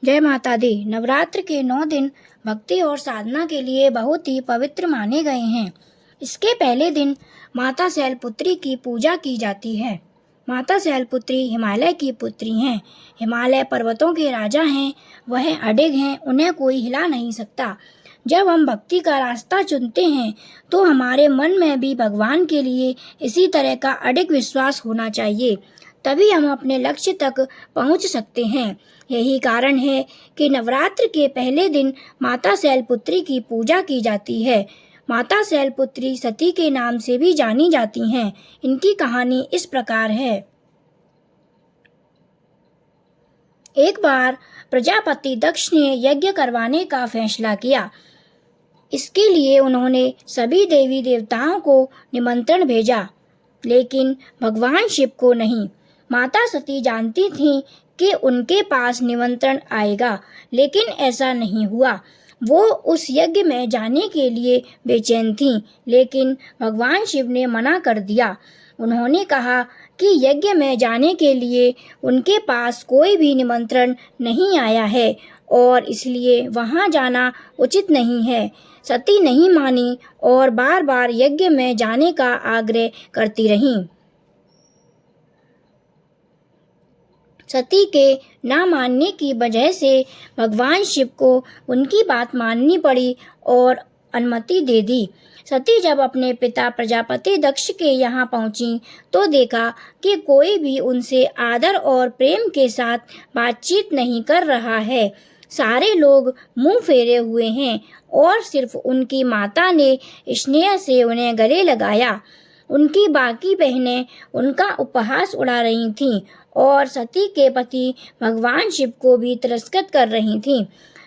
जय माता दी। नवरात्र के 9 दिन भक्ति और साधना के लिए बहुत ही पवित्र माने गए हैं। इसके पहले दिन माता शैलपुत्री की पूजा की जाती है। माता शैलपुत्री हिमालय की पुत्री हैं। हिमालय पर्वतों के राजा हैं। वह अडिग हैं, उन्हें कोई हिला नहीं सकता। जब हम भक्ति का रास्ता चुनते हैं तो हमारे मन में भी भगवान के लिए इसी तरह का अडिग विश्वास होना चाहिए, तभी हम अपने लक्ष्य तक पहुंच सकते हैं। यही कारण है कि नवरात्र के पहले दिन माता शैलपुत्री की पूजा की जाती है। माता शैलपुत्री सती के नाम से भी जानी जाती हैं। इनकी कहानी इस प्रकार है। एक बार प्रजापति दक्ष ने यज्ञ करवाने का फैसला किया। इसके लिए उन्होंने सभी देवी देवताओं को निमंत्रण भेजा, लेकिन भगवान शिव को नहीं। माता सती जानती थीं कि उनके पास निमंत्रण आएगा, लेकिन ऐसा नहीं हुआ। वो उस यज्ञ में जाने के लिए बेचैन थीं, लेकिन भगवान शिव ने मना कर दिया। उन्होंने कहा कि यज्ञ में जाने के लिए उनके पास कोई भी निमंत्रण नहीं आया है और इसलिए वहां जाना उचित नहीं है। सती नहीं मानी और बार बार यज्ञ में जाने का आग्रह करती रहीं। सती के ना मानने की वजह से भगवान शिव को उनकी बात माननी पड़ी और अनुमति दे दी। सती जब अपने पिता प्रजापति दक्ष के यहाँ पहुंची तो देखा कि कोई भी उनसे आदर और प्रेम के साथ बातचीत नहीं कर रहा है। सारे लोग मुंह फेरे हुए हैं और सिर्फ उनकी माता ने स्नेह से उन्हें गले लगाया। उनकी बाकी बहनें उनका उपहास उड़ा रही थीं और सती के पति भगवान शिव को भी तिरस्कृत कर रही थीं।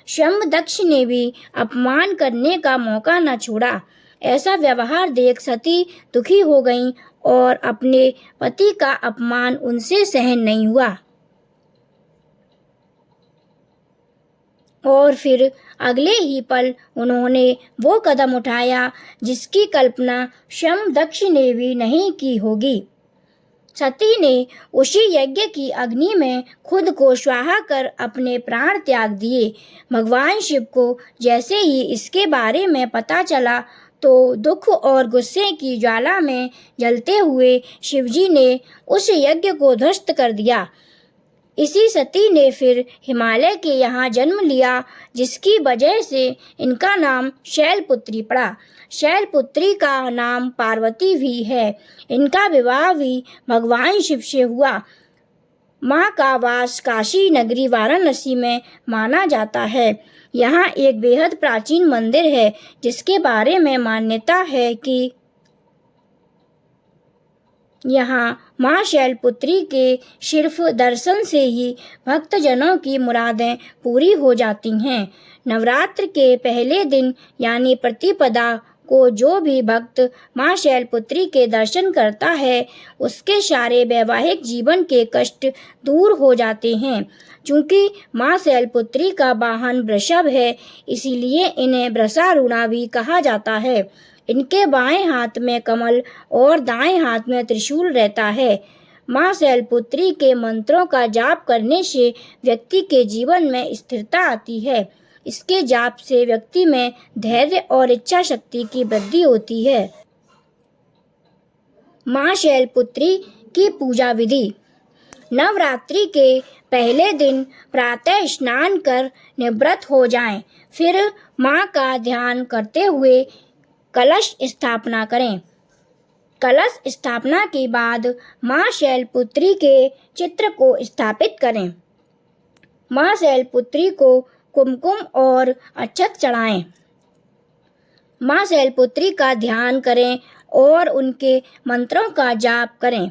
शंभ दक्ष ने भी अपमान करने का मौका न छोड़ा। ऐसा व्यवहार देख सती दुखी हो गईं और अपने पति का अपमान उनसे सहन नहीं हुआ। और फिर अगले ही पल उन्होंने वो कदम उठाया जिसकी कल्पना शंभ दक्ष ने भी नहीं की होगी। सती ने उसी यज्ञ की अग्नि में खुद को स्वाहा कर अपने प्राण त्याग दिए। भगवान शिव को जैसे ही इसके बारे में पता चला तो दुख और गुस्से की ज्वाला में जलते हुए शिवजी ने उस यज्ञ को ध्वस्त कर दिया। इसी सती ने फिर हिमालय के यहाँ जन्म लिया, जिसकी वजह से इनका नाम शैलपुत्री पड़ा। शैलपुत्री का नाम पार्वती भी है। इनका विवाह भी भगवान शिव से हुआ। माँ का वास काशी नगरी वाराणसी में माना जाता है। यहाँ एक बेहद प्राचीन मंदिर है जिसके बारे में मान्यता है कि यहाँ माँ शैलपुत्री के सिर्फ दर्शन से ही भक्तजनों की मुरादें पूरी हो जाती हैं। नवरात्र के पहले दिन यानी प्रतिपदा को जो भी भक्त माँ शैलपुत्री के दर्शन करता है उसके सारे वैवाहिक जीवन के कष्ट दूर हो जाते हैं। चूँकि माँ शैलपुत्री का वाहन वृषभ है, इसीलिए इन्हें वृषारूढ़ा भी कहा जाता है। इनके बाएं हाथ में कमल और दाएं हाथ में त्रिशूल रहता है। माँ शैलपुत्री के मंत्रों का जाप करने से व्यक्ति के जीवन में स्थिरता आती है। इसके जाप से व्यक्ति में धैर्य और इच्छा शक्ति की वृद्धि होती है। माँ शैलपुत्री की पूजा विधि। नवरात्रि के पहले दिन प्रातः स्नान कर निवृत्त हो जाएं, फिर माँ का ध्यान करते हुए कलश स्थापना करें। कलश स्थापना के बाद माँ शैलपुत्री के चित्र को स्थापित करें। माँ शैलपुत्री को कुमकुम और अक्षत चढ़ाएं। माँ शैलपुत्री का ध्यान करें और उनके मंत्रों का जाप करें।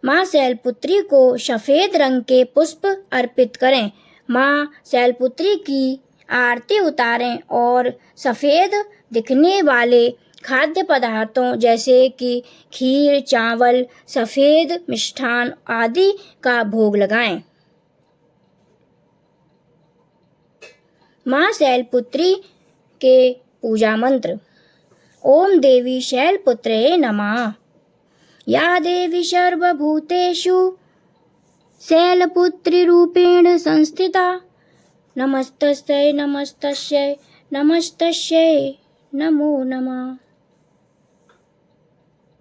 माँ शैलपुत्री को सफ़ेद रंग के पुष्प अर्पित करें। माँ शैलपुत्री की आरती उतारें और सफ़ेद दिखने वाले खाद्य पदार्थों जैसे कि खीर, चावल, सफ़ेद मिष्ठान आदि का भोग लगाएं। माँ शैलपुत्री के पूजा मंत्र। ओम देवी शैलपुत्रे नमः। या देवी सर्वभूतेषु शैलपुत्री रूपेण संस्थिता नमस्तस्यै नमस्तस्यै नमस्तस्यै नमो नमः।